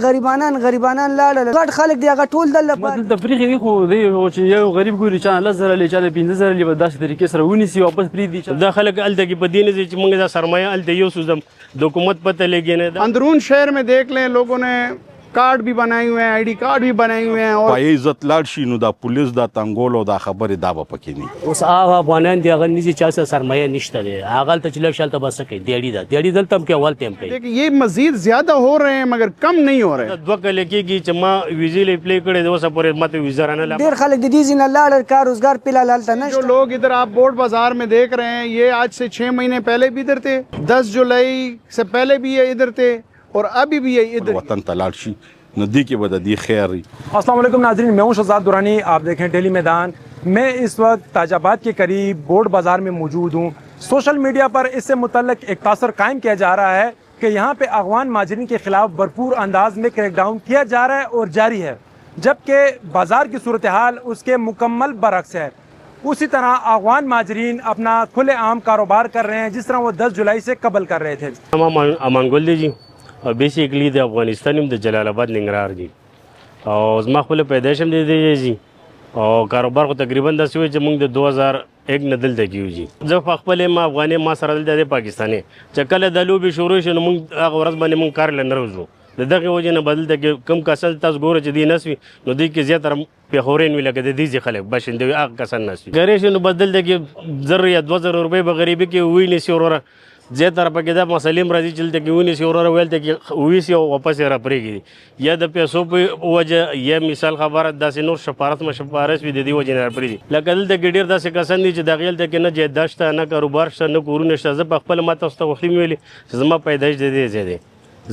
غریبانان لاړل غټ خلک دی هغه ټول دل لپاره د فریخي دی خو دی چې یو غریب ګوري چې الله زره لې چاله 15000 لې داسې طریقې سره ونیسي واپس پری دی دا خلک الته کې په دین چې موږ دا سرمایه الته یو سوزم د حکومت پته لګی نه अंदरून शहर में देख लें लोगों ने कार्ड भी बनाए हुए हैं आईडी कार्ड भी बनाए हुए हैं और پای عزت لاړ شي نو دا پولیس دا تنګول او دا خبره دا به پکې نه اوس هغه افغانان دی هغه نيزي چا سره سرمایه نشته دی هغه ته چې لږ شالته بس کوي دیړي دلته هم کې اول تیم کوي देखिए ये मजीद ज्यादा हो रहे हैं मगर कम नहीं हो रहे دوه کله کېږي چې ما ویزې لې پلی کړې د اوسه پورې ماته ویزه رانه لا ډیر خلک د دې ځینه لاړل کار روزګار پیلا لالته जो نشته लोग इधर आप बोर्ड बाजार में देख रहे हैं ये आज से 6 महीने पहले भी इधर थे 10 जुलाई से पहले भी ये इधर थे और अभी भी ये इधर وطن ته لاړ شي نو دی کې به د دې خیر وي अस्सलाम वालेकुम नाजरीन, मैं हूं शहजाद दुरानी। आप देखें डेली मैदान। मैं इस वक्त ताजाबाद के करीब बोर्ड बाज़ार में मौजूद हूं। सोशल मीडिया पर इससे मुतल्लिक एक तासर कायम किया जा रहा है कि यहाँ पे अगवान माजरीन के खिलाफ भरपूर अंदाज में क्रैकडाउन किया जा रहा है और जारी है, जबकि बाज़ार की सूरत हाल उसके मुकम्मल बरक्स है। उसी तरह अगवान माजरीन अपना खुलेआम कारोबार कर रहे हैं जिस तरह वो 10 जुलाई से कबल कर रहे थे। امان ګل دی جی او بیسیکلی د افغانستان هم د جلال آباد ننګرهار دی او زما خپل پیدایش هم دی جی او کاروبار خو تقریبا داسې وي چې موږ د 2001 نه دلته کیو جی زه خپل ما افغاني ما سره دلته د پاکستاني چې کله د لوبي شروع شي نو موږ هغه ورځ باندې موږ کار لنه روزو د دغه وجه نه بدل ته کم کسل تاسو ګوره چې دی نسوي نو دی کې زیاتره پیښورین وی لکه د دې خلک باشندوي هغه کسان نسوي ګریش نو بدل ته کې 1000 یا 2000 روپۍ به غریبي کې وی نسی وروره زیاتره پکې دا مسلیم راځي چې دلته کې ونیسي وروره ویل ته کې ویسي او واپس یې راپرېږدي یا د پیسو په وجه یا مثال خبره داسې نور شفارت مشفارس وي د دې وجې نه راپرېږدي لکه دلته کې ډېر داسې کسان دي چې دغه هلته کې نه جایداد شته نه کاروبار شته نه کورونه شته زه په خپله ما تاسو ته وختي مې ویلي چې زما پیدایش د دې ځای دی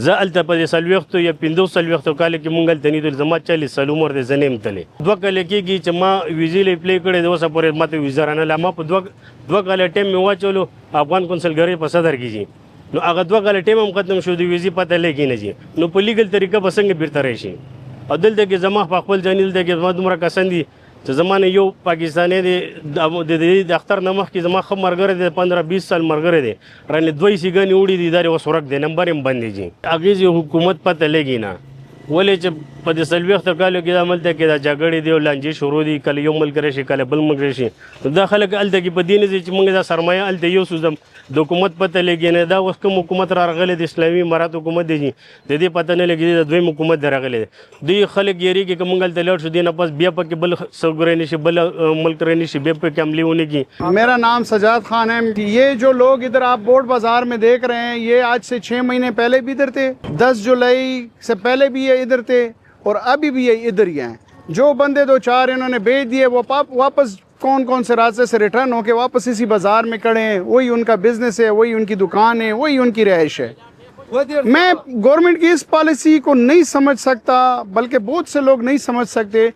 زه هلته په دې 40 یا 50 کال کې مونږ هلته نیدل زما 40 سال عمر دی زه نه یم تللی 2 کاله کېږي چې ما ویزې لې پلی کړې د اوسه پورې ماته ویزه رانه لا ما په 2 کاله ټایم مې واچولو افغان کونسلګرۍ په صدر کې جي نو هغه 2 کاله ټایم هم ختم شو د ویزې پته لګي نه جي نو په لیګل طریقه به څنګه بیرته راشي او دلته کې زما په خپل ځان دلته کې زما دومره کسان دي چې زمانه یو پاکستاني دی د اختر نه مخکې زما ښه ملګری دی 15-20 سال ملګری دی رانې دوی سیګانې وړي دي دا یې اوس ورک دی نمبر یې هم بند دی جي هغې چې حکومت پته لګي نه ولې چې په دې 40 کالو کې دا ملته کې دا جګړې دی او لانجې شروع دي کله یو ملک راشي کله بل ملک راشي دا خلک هلته کې په دې نه ځي چې موږ دا سرمایه هلته یو سوزم د حکومت پته لګي نه دا اوس کوم حکومت راغلی د اسلامي امارات حکومت دی د دې پته نه لګي د دویم حکومت دی راغلی دی دوی خلک یېرېږي که موږ هلته لاړ شو دې نه پس بیا پکې بل څوک رهنی شي بل ملک رهنی شي بیا پکې حملې ونه کړي मेरा नाम सजाद खान है। ये जो लोग इधर आप बोर्ड बाजार में देख रहे हैं ये आज से 6 महीने पहले भी इधर थे 10 जुलाई से पहले भी ये इधर थे और अभी भी ये इधर ही हैं। जो बंदे 2-4 इन्होंने भेज दिए वो वापस कौन से रास्ते से रिटर्न होके वापस इसी बाजार में खड़े हैं। वही उनका बिजनेस है, वही उनकी दुकान है, वही उनकी रहाइश है। मैं गवर्नमेंट की इस पॉलिसी को नहीं समझ सकता, बल्कि बहुत से लोग नहीं समझ सकते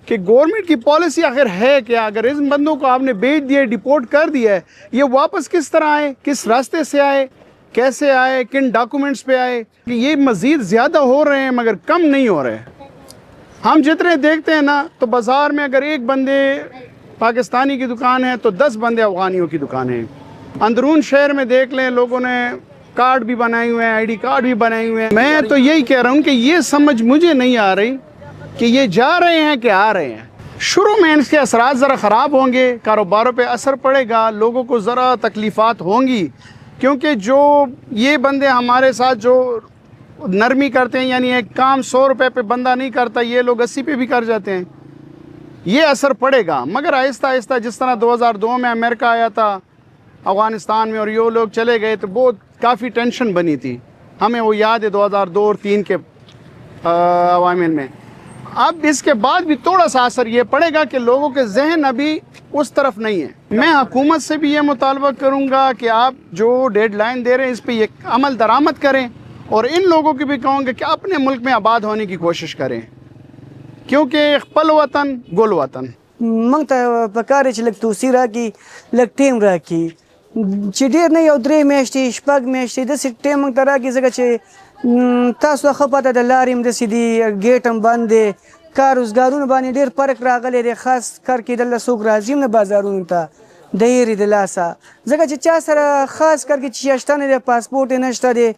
कि गवर्नमेंट की पॉलिसी आखिर है क्या। अगर इन बंदों को आपने भेज दिया, डिपोर्ट कर दिया है, ये वापस किस तरह आए, किस रास्ते से आए, कैसे आए, किन डॉक्यूमेंट्स पे आए। कि ये मज़ीद ज़्यादा हो रहे हैं मगर कम नहीं हो रहे। हम जितने देखते हैं ना तो बाज़ार में अगर एक बंदे पाकिस्तानी की दुकान है तो 10 बंदे अफगानियों की दुकान है। अंदरून शहर में देख लें लोगों ने कार्ड भी बनाए हुए हैं, आईडी कार्ड भी बनाए हुए हैं। मैं तो यही कह रहा हूँ कि ये समझ मुझे नहीं आ रही कि ये जा रहे हैं कि आ रहे हैं। शुरू में इसके असरात ज़रा ख़राब होंगे, कारोबारों पे असर पड़ेगा, लोगों को ज़रा तकलीफ़ात होंगी, क्योंकि जो ये बंदे हमारे साथ जो नरमी करते हैं, यानी एक काम 100 रुपये पे बंदा नहीं करता, ये लोग 80 पे भी कर जाते हैं, ये असर पड़ेगा। मगर आहिस्ता आहिस्ता जिस तरह 2002 में अमेरिका आया था अफ़गानिस्तान में और ये लोग चले गए तो बहुत काफ़ी टेंशन बनी थी, हमें वो याद है 2002 और 2003 के अवामिल में। अब इसके बाद भी थोड़ा सा असर ये पड़ेगा कि लोगों के जहन अभी उस तरफ नहीं है। मैं हुकूमत से भी ये मुतालबा करूँगा कि आप जो डेडलाइन दे रहे हैं इस पर ये अमल दरामद करें और इन लोगों की भी कहूँगा कि अपने मुल्क में आबाद होने की कोशिश करें, क्योंकि खपल वतन गुल वतन। موږ ته پکار چې لږ توصیه راکړي، لږ ټیم راکړي چې ډېر نه یو 3 میاشتې 6 میاشتې داسې ټیم موږ ته راکړي، ځکه چې تاسو ښه پته ده لارې هم داسې دي، ګیټ هم بند دی، کار روزګارونو باندې ډېر فرق راغلی دی، خاص کار کې دلته څوک راځي هم نه بازارونو ته د هېرې د لاسه، ځکه چې چا سره خاص کار کې چې شته نه دی، پاسپورټ یې نشته دی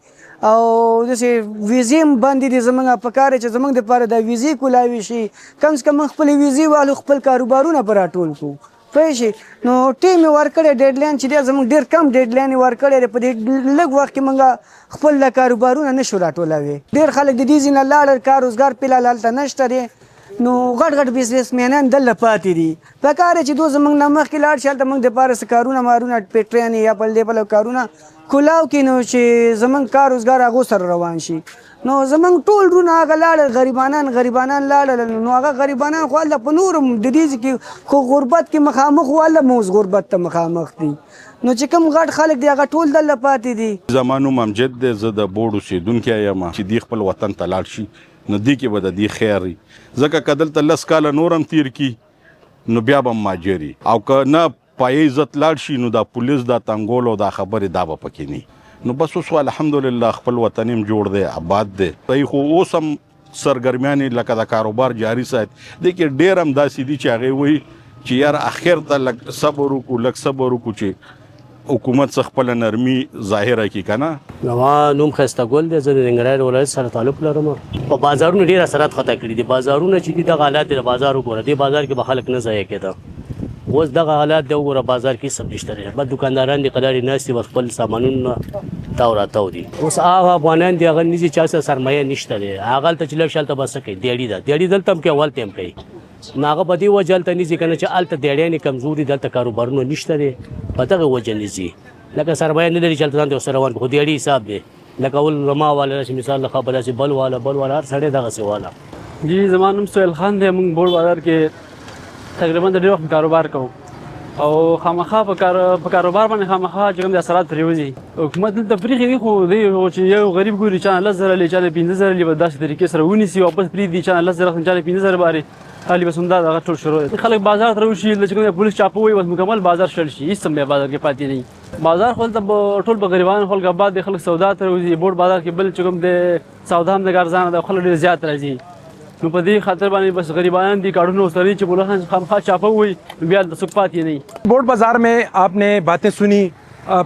او داسې ویزې هم بندې دي زموږ په کار چې زموږ دپاره دا ویزې کولاوي شي کم سے کم خپلې ویزې والو خپل کاروبارونه په راټول کړو پوه شي نو ټیم یې ورکړی ډیډلاین چې دی زموږ ډېر کم ډیډلاین یې ورکړی دی په دې لږ وخت کې موږ خپل کاروبارونه نشو راټولوي ډېر خلک د دې ځای نه لاړل کار روزګار فلحال هلته نشته دی نو غټ غټ بزنسمینان دلته پاتې دي په کار چې دو زموږ نه مخکې لاړ شي هلته موږ دپاره څه کارونه مارونه پټرین یا بل دی بل کارونه کولاو کړي نو چې زموږ کار روزګار هغو سره روان شي نو زموږ ټول ورونه هغه لاړل غریبانان لاړل نو هغه غریبانان خو هلته په نور د دې کې خو غربت کې مخامخ وو هلته موز غربت ته مخامخ دي نو چې کوم غټ خلک دی هغه ټول دلته پاتې دي زما نوم امجد دی زه د بورډ اوسېدونکی یم چې دی خپل وطن ته لاړ شي نو دی کې به د دې خیر وي ځکه که دلته 10 کاله نور هم تیر کی نو بیا به ماجر او که نه پای عزت لاړ شي نو دا پولیس دا تنګول او دا خبرې دا به پکې نه نو بس اوس الحمدلله خپل وطن هم جوړ دی آباد دی صحیح خو اوس هم سرګرمیانې لکه د کاروبار جاري سات دی کې ډېر هم داسې دي چې هغې وایي چې یار اخر ته لږ صبر وکړو چې حکومت څخه خپل نرمي ظاهره کی کنه نو نوم خسته ګل دی زه د ننګرهار ولایت سره تعلق لرم په بازارونو ډیر اثرات خطا کړي دي بازارونه چې دي د حالات د بازار وګوره دی بازار کې به خلک نه ځای کېده اوس دغه حالات دی وګوره بازار کې سب نشته لري بس دکانداران دي قداري ناستي بس خپل سامانونه تاو راتاو دي اوس هغه افغانان دي هغه نيزي چا سره سرمایه نشته دی هغه ته چې لږ شالته بس کوي دیړي دلته هم کې اول تیم کوي ناغه په دې وجه هلته نیزي کنه چې هلته دیړیانې کمزوري دلته کاروبارونه نشته دی په دغه وجه نیزي لکه سرمایه نه لري چې هلته ځان ته ورسره روان کړو خو دیړي حساب دی لکه اول رما والا راشي مثال له خبره چې بل والا هر سړی دغسې والا جی زما نوم سهیل خان دی موږ بورډ بازار کې تقریبا د ډېر وخت کاروبار کوو او خامخا په کاروبار باندې خامخا چې کوم د اثرات پرې وځي حکومت دلته پرېښي دي خو دی چې یو غریب ګوري چا 10,000 لري چا 15,000 لري به داسې طریقې سره ونیسي واپس پرېږدي چا 10,000 چا 15,000 باري خالي بس همدا دغه ټول شروع دي خلک بازار ته راوشي چې کوم پولیس چاپه وي بس مکمل بازار شل شي هېڅ هم بیا بازار کې پاتې نه بازار خو دلته ټول په غریبان خلک آباد دي خلک سودا ته راوځي بورډ بازار کې بل چې کوم د سودا هم د ارزانه ده خلک ډېر زیات راځي نو په دې خاطر باندې بس غریبان دي کارونه سره چې بوله خامخا چاپه وي بیا د څوک پاتې نه बोर्ड बाजार में आपने बातें सुनी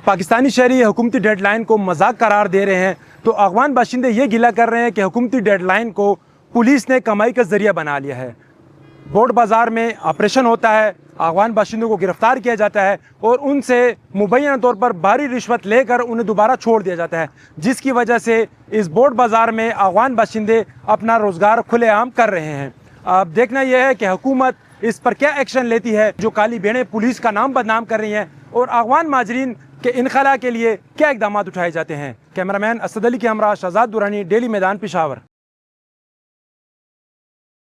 पाकिस्तानी शहरी हुकूमती डेडलाइन को मजाक करार दे रहे हैं तो अफगान बाशिंदे ये गिला कर रहे हैं कि हुकूमती डेडलाइन को पुलिस ने कमाई का ज़रिया बना लिया है बोर्ड बाजार में ऑपरेशन होता है अफगान बाशिंदों को गिरफ्तार किया जाता है और उनसे मुबैना तौर पर भारी रिश्वत लेकर उन्हें दोबारा छोड़ दिया जाता है जिसकी वजह से इस बोर्ड बाजार में अफगान बाशिंदे अपना रोज़गार खुलेआम कर रहे हैं अब देखना यह है कि हुकूमत इस पर क्या एक्शन लेती है जो काली भेड़ें पुलिस का नाम बदनाम कर रही हैं और अफगान माजरीन के इनखला के लिए क्या इकदाम उठाए जाते हैं कैमरामैन असद अली के हमरा शहजाद दुरानी डेली मैदान पेशावर।